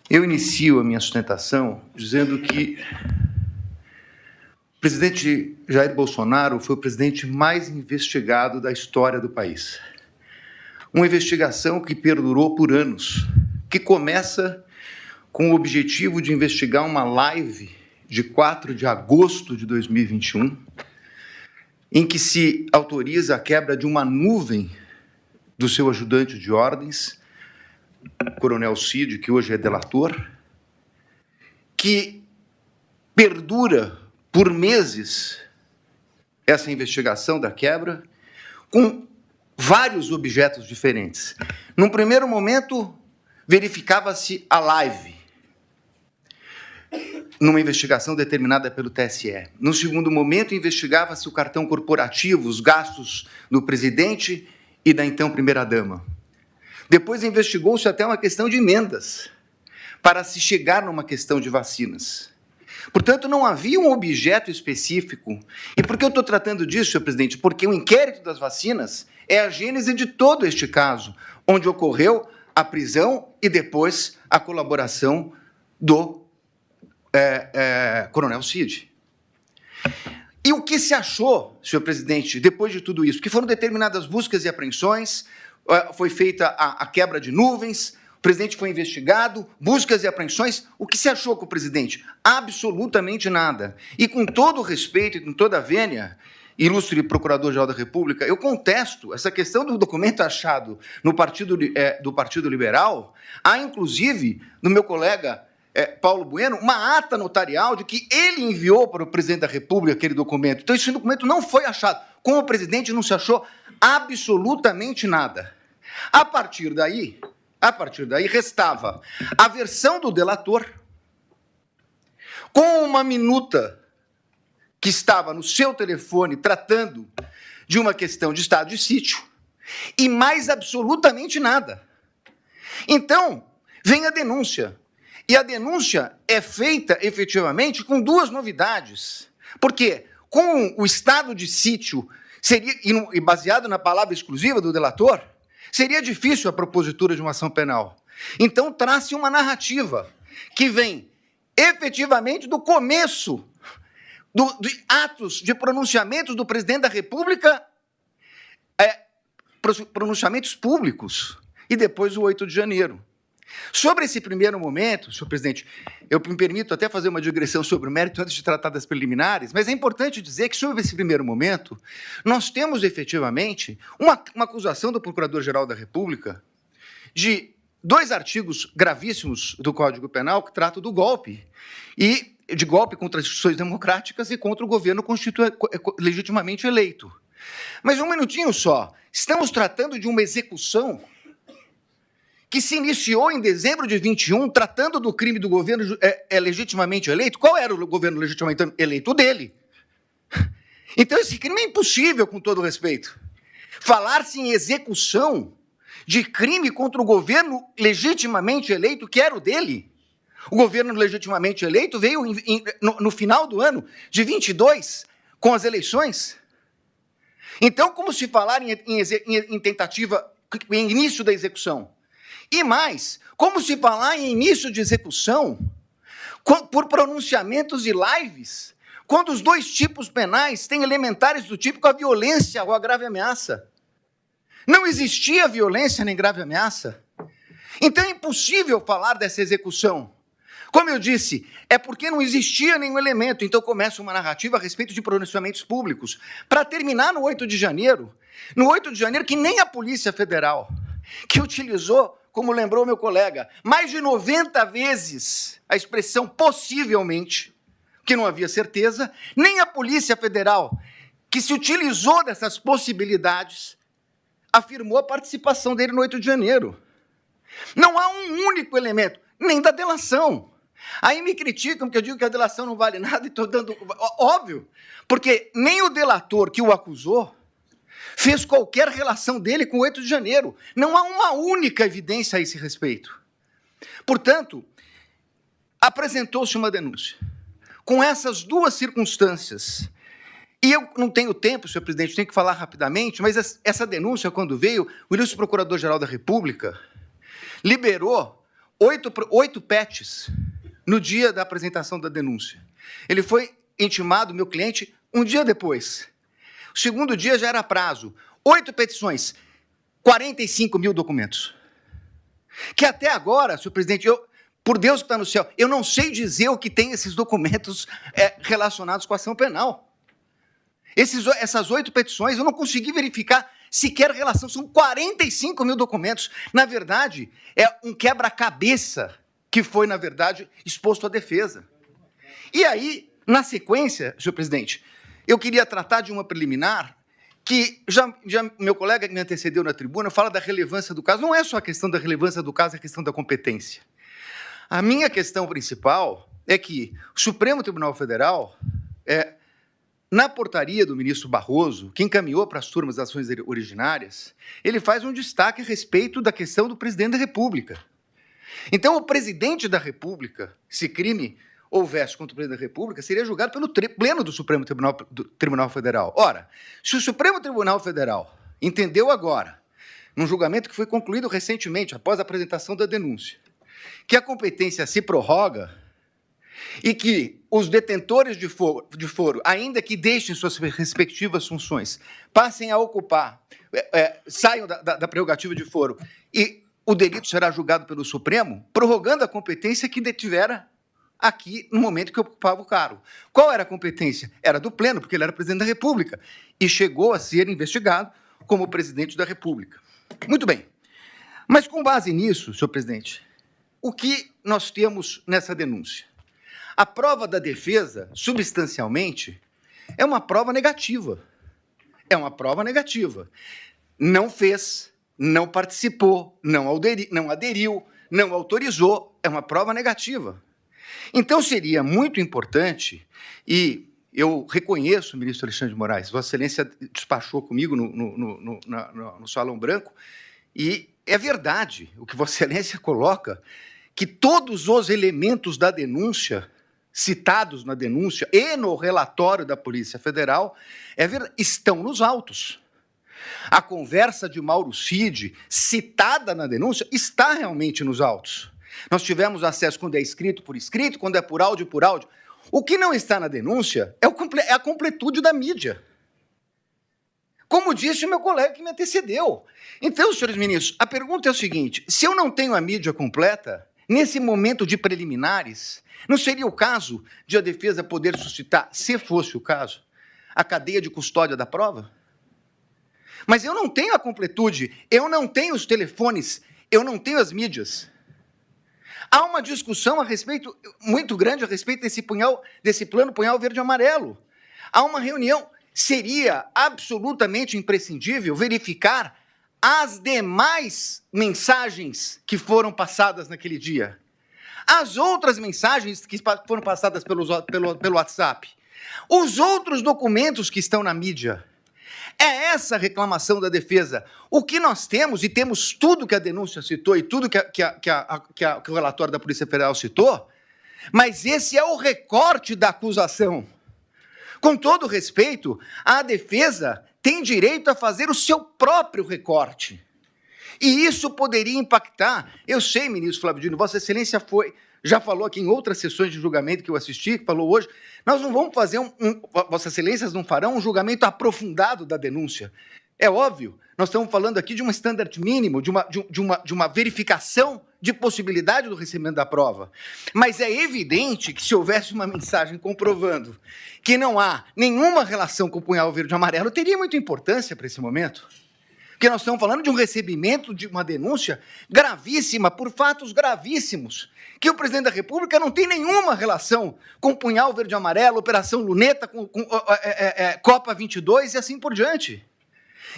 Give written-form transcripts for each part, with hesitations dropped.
Eu inicio a minha sustentação dizendo que o presidente Jair Bolsonaro foi o presidente mais investigado da história do país. Uma investigação que perdurou por anos, que começa com o objetivo de investigar uma live de 4 de agosto de 2021, em que se autoriza a quebra de uma nuvem do seu ajudante de ordens, Coronel Cid, que hoje é delator, que perdura por meses essa investigação da quebra, com vários objetos diferentes. Num primeiro momento, verificava-se a live, numa investigação determinada pelo TSE. No segundo momento, investigava-se o cartão corporativo, os gastos do presidente e da então primeira-dama. Depois investigou-se até uma questão de emendas, para se chegar numa questão de vacinas. Portanto, não havia um objeto específico. E por que eu estou tratando disso, senhor presidente? Porque o inquérito das vacinas é a gênese de todo este caso, onde ocorreu a prisão e depois a colaboração do Coronel Cid. E o que se achou, senhor presidente, depois de tudo isso? Que foram determinadas buscas e apreensões, foi feita a quebra de nuvens, o presidente foi investigado, buscas e apreensões. O que se achou com o presidente? Absolutamente nada. E com todo o respeito e com toda a vênia, ilustre Procurador-Geral da República, eu contesto essa questão do documento achado no do Partido Liberal. Há, inclusive, no meu colega Paulo Bueno, uma ata notarial de que ele enviou para o presidente da República aquele documento. Então, esse documento não foi achado. Com o presidente não se achou absolutamente nada. A partir daí, restava a versão do delator, com uma minuta que estava no seu telefone tratando de uma questão de estado de sítio, e mais absolutamente nada. Então, vem a denúncia. E a denúncia é feita, efetivamente, com duas novidades. Porque, com o estado de sítio, e baseado na palavra exclusiva do delator, seria difícil a propositura de uma ação penal. Então, traz-se uma narrativa que vem, efetivamente, do começo de atos de pronunciamentos do presidente da República, pronunciamentos públicos, e depois o 8 de janeiro. Sobre esse primeiro momento, senhor presidente, eu me permito até fazer uma digressão sobre o mérito antes de tratar das preliminares, mas é importante dizer que, sobre esse primeiro momento, nós temos, efetivamente, uma acusação do Procurador-Geral da República de 2 artigos gravíssimos do Código Penal que tratam do golpe, e de golpe contra as instituições democráticas e contra o governo legitimamente eleito. Mas um minutinho só, estamos tratando de uma execução que se iniciou em dezembro de 21, tratando do crime do governo legitimamente eleito. Qual era o governo legitimamente eleito? O dele. Então, esse crime é impossível, com todo respeito. Falar-se em execução de crime contra o governo legitimamente eleito, que era o dele. O governo legitimamente eleito veio no final do ano de 22, com as eleições. Então, como se falar em tentativa, em início da execução? E mais, como se falar em início de execução por pronunciamentos e lives, quando os 2 tipos penais têm elementares do tipo a violência ou a grave ameaça? Não existia violência nem grave ameaça. Então é impossível falar dessa execução. Como eu disse, é porque não existia nenhum elemento, então começa uma narrativa a respeito de pronunciamentos públicos. Para terminar no 8 de janeiro, que nem a Polícia Federal, que utilizou, como lembrou meu colega, mais de 90 vezes a expressão possivelmente, que não havia certeza, nem a Polícia Federal, que se utilizou dessas possibilidades, afirmou a participação dele no 8 de janeiro. Não há um único elemento, nem da delação. Aí me criticam que eu digo que a delação não vale nada e estou dando... Óbvio, porque nem o delator que o acusou fez qualquer relação dele com o 8 de janeiro. Não há uma única evidência a esse respeito. Portanto, apresentou-se uma denúncia. Com essas 2 circunstâncias, e eu não tenho tempo, senhor presidente, tenho que falar rapidamente, mas essa denúncia, quando veio, o ilustre Procurador-Geral da República liberou 8 PETs no dia da apresentação da denúncia. Ele foi intimado, meu cliente, um dia depois. O segundo dia já era prazo. 8 petições, 45 mil documentos. Que até agora, senhor presidente, por Deus que está no céu, eu não sei dizer o que tem esses documentos relacionados com a ação penal. Essas 8 petições, eu não consegui verificar sequer relação, são 45 mil documentos. Na verdade, é um quebra-cabeça que foi, na verdade, exposto à defesa. E aí, na sequência, senhor presidente, eu queria tratar de uma preliminar que já meu colega que me antecedeu na tribuna fala da relevância do caso. Não é só a questão da relevância do caso, é a questão da competência. A minha questão principal é que o Supremo Tribunal Federal, na portaria do ministro Barroso, que encaminhou para as turmas das ações originárias, ele faz um destaque a respeito da questão do presidente da República. Então, o presidente da República, se crime houvesse contra o presidente da República, seria julgado pelo pleno do Supremo Tribunal Federal. Ora, se o Supremo Tribunal Federal entendeu agora, num julgamento que foi concluído recentemente, após a apresentação da denúncia, que a competência se prorroga e que os detentores de foro, ainda que deixem suas respectivas funções, passem a ocupar, saiam da prerrogativa de foro, e o delito será julgado pelo Supremo, prorrogando a competência que detivera aqui no momento que ocupava o cargo. Qual era a competência? Era do pleno, porque ele era presidente da República, e chegou a ser investigado como presidente da República. Muito bem. Mas, com base nisso, senhor presidente, o que nós temos nessa denúncia? A prova da defesa, substancialmente, é uma prova negativa. É uma prova negativa. Não fez, não participou, não aderiu, não autorizou. É uma prova negativa. Então, seria muito importante, e eu reconheço, ministro Alexandre de Moraes, Vossa Excelência despachou comigo no Salão Branco, e é verdade o que Vossa Excelência coloca, que todos os elementos da denúncia, citados na denúncia e no relatório da Polícia Federal, estão nos autos. A conversa de Mauro Cid, citada na denúncia, está realmente nos autos. Nós tivemos acesso quando é escrito por escrito, quando é por áudio, por áudio. O que não está na denúncia é a completude da mídia. Como disse o meu colega que me antecedeu. Então, senhores ministros, a pergunta é o seguinte: se eu não tenho a mídia completa, nesse momento de preliminares, não seria o caso de a defesa poder suscitar, se fosse o caso, a cadeia de custódia da prova? Mas eu não tenho a completude, eu não tenho os telefones, eu não tenho as mídias. Há uma discussão muito grande a respeito desse plano punhal verde e amarelo. Há uma reunião. Seria absolutamente imprescindível verificar as demais mensagens que foram passadas naquele dia. As outras mensagens que foram passadas pelo WhatsApp. Os outros documentos que estão na mídia. É essa a reclamação da defesa. O que nós temos, e temos tudo que a denúncia citou e tudo que o relatório da Polícia Federal citou, mas esse é o recorte da acusação. Com todo respeito, a defesa tem direito a fazer o seu próprio recorte. E isso poderia impactar. Eu sei, ministro Flávio Dino, Vossa Excelência já falou aqui em outras sessões de julgamento que eu assisti, que falou hoje, nós não vamos fazer Vossas Excelências não farão um julgamento aprofundado da denúncia. É óbvio, nós estamos falando aqui de um standard mínimo, de uma verificação de possibilidade do recebimento da prova. Mas é evidente que se houvesse uma mensagem comprovando que não há nenhuma relação com o punhal verde e amarelo, teria muita importância para esse momento. Porque nós estamos falando de um recebimento de uma denúncia gravíssima, por fatos gravíssimos, que o presidente da República não tem nenhuma relação com o punhal verde e amarelo, Operação Luneta, com Copa 22 e assim por diante.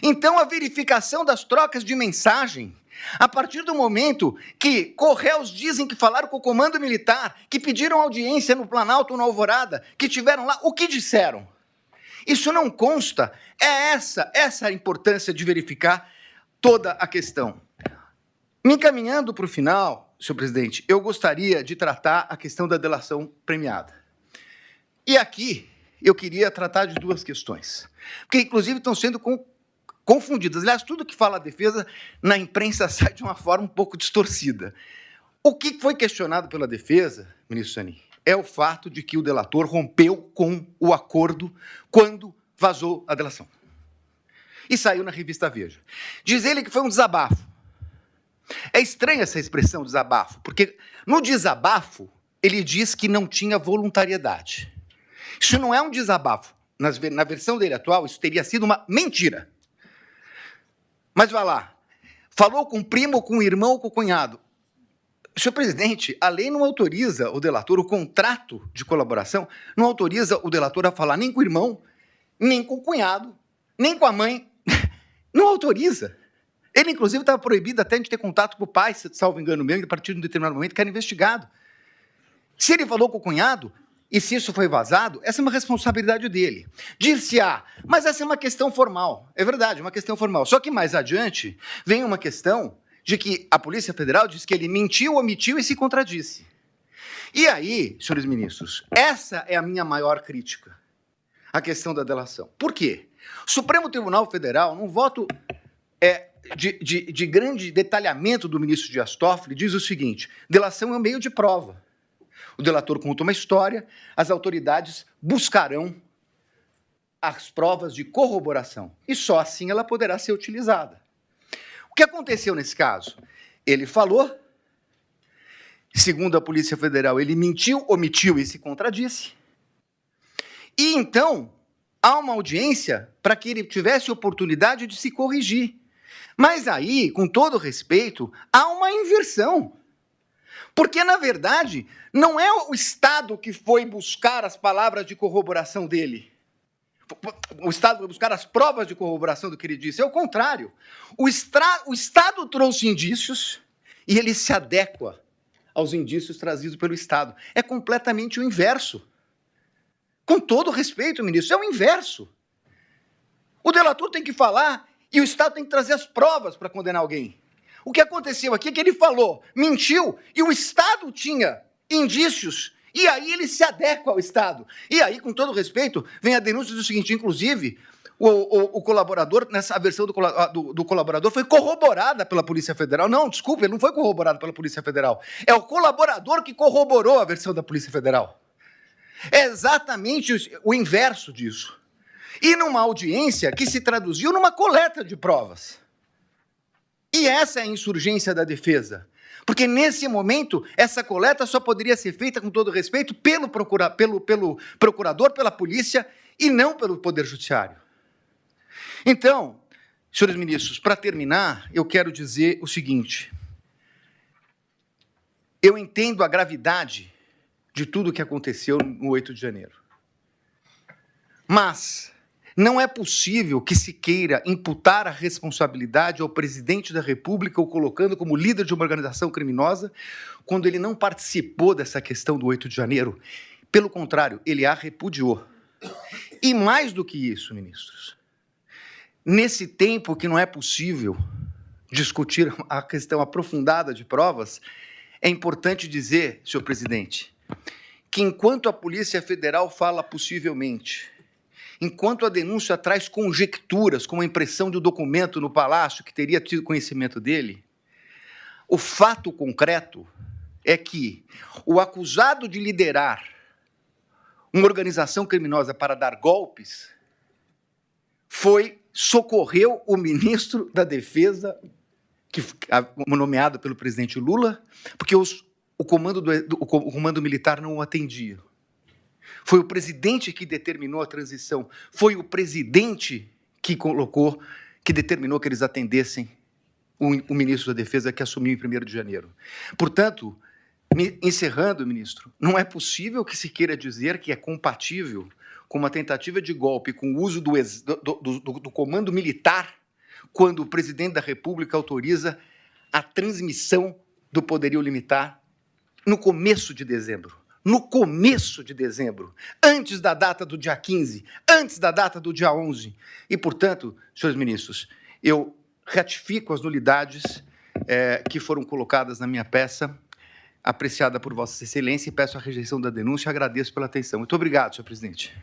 Então, a verificação das trocas de mensagem, a partir do momento que Correios dizem que falaram com o Comando Militar, que pediram audiência no Planalto ou na Alvorada, que tiveram lá, o que disseram? Isso não consta. É essa a importância de verificar toda a questão. Me encaminhando para o final, senhor presidente, eu gostaria de tratar a questão da delação premiada. E aqui eu queria tratar de duas questões, porque inclusive estão sendo confundidas. Aliás, tudo que fala a defesa na imprensa sai de uma forma um pouco distorcida. O que foi questionado pela defesa, ministro Zanin, é o fato de que o delator rompeu com o acordo quando vazou a delação. E saiu na revista Veja. Diz ele que foi um desabafo. É estranha essa expressão, desabafo, porque no desabafo ele diz que não tinha voluntariedade. Isso não é um desabafo. Na versão dele atual, isso teria sido uma mentira. Mas vai lá. Falou com o primo, com o irmão ou com o cunhado. Senhor presidente, a lei não autoriza o delator, o contrato de colaboração, não autoriza o delator a falar nem com o irmão, nem com o cunhado, nem com a mãe. Não autoriza. Ele, inclusive, estava proibido até de ter contato com o pai, salvo engano mesmo, a partir de um determinado momento, que era investigado. Se ele falou com o cunhado, e se isso foi vazado, essa é uma responsabilidade dele. Dir-se-á, mas essa é uma questão formal. É verdade, uma questão formal. Só que mais adiante vem uma questão de que a Polícia Federal diz que ele mentiu, omitiu e se contradisse. E aí, senhores ministros, essa é a minha maior crítica, a questão da delação. Por quê? O Supremo Tribunal Federal, num voto de grande detalhamento do ministro Dias Toffoli, diz o seguinte: delação é um meio de prova. O delator conta uma história, as autoridades buscarão as provas de corroboração, e só assim ela poderá ser utilizada. O que aconteceu nesse caso? Ele falou, segundo a Polícia Federal, ele mentiu, omitiu e se contradisse, e então há uma audiência para que ele tivesse oportunidade de se corrigir. Mas aí, com todo respeito, há uma inversão. Porque, na verdade, não é o Estado que foi buscar as palavras de corroboração dele. O Estado foi buscar as provas de corroboração do que ele disse. É o contrário. O Estado trouxe indícios e ele se adequa aos indícios trazidos pelo Estado. É completamente o inverso. Com todo respeito, ministro, é o inverso. O delator tem que falar e o Estado tem que trazer as provas para condenar alguém. O que aconteceu aqui é que ele falou, mentiu, e o Estado tinha indícios, e aí ele se adequa ao Estado. E aí, com todo respeito, vem a denúncia do seguinte, inclusive, o colaborador, nessa versão do colaborador, foi corroborada pela Polícia Federal. Não, desculpa, ele não foi corroborado pela Polícia Federal. É o colaborador que corroborou a versão da Polícia Federal. É exatamente o inverso disso. E numa audiência que se traduziu numa coleta de provas. E essa é a insurgência da defesa. Porque, nesse momento, essa coleta só poderia ser feita, com todo respeito, pelo procurador, pela polícia, e não pelo Poder Judiciário. Então, senhores ministros, para terminar, eu quero dizer o seguinte. Eu entendo a gravidade de tudo o que aconteceu no 8 de janeiro. Mas não é possível que se queira imputar a responsabilidade ao presidente da República, o colocando como líder de uma organização criminosa, quando ele não participou dessa questão do 8 de janeiro. Pelo contrário, ele a repudiou. E mais do que isso, ministros, nesse tempo que não é possível discutir a questão aprofundada de provas, é importante dizer, senhor presidente, que enquanto a Polícia Federal fala possivelmente, enquanto a denúncia traz conjecturas, como a impressão de um documento no Palácio que teria tido conhecimento dele, o fato concreto é que o acusado de liderar uma organização criminosa para dar golpes socorreu o ministro da Defesa, nomeado pelo presidente Lula, porque o comando militar não o atendia. Foi o presidente que determinou a transição. Foi o presidente que determinou que eles atendessem o ministro da Defesa que assumiu em 1º de janeiro. Portanto, encerrando, ministro, não é possível que se queira dizer que é compatível com uma tentativa de golpe com o uso do comando militar quando o presidente da República autoriza a transmissão do poderio limitar no começo de dezembro. No começo de dezembro, antes da data do dia 15, antes da data do dia 11. E, portanto, senhores ministros, eu ratifico as nulidades que foram colocadas na minha peça, apreciada por Vossa Excelência, e peço a rejeição da denúncia e agradeço pela atenção. Muito obrigado, senhor presidente.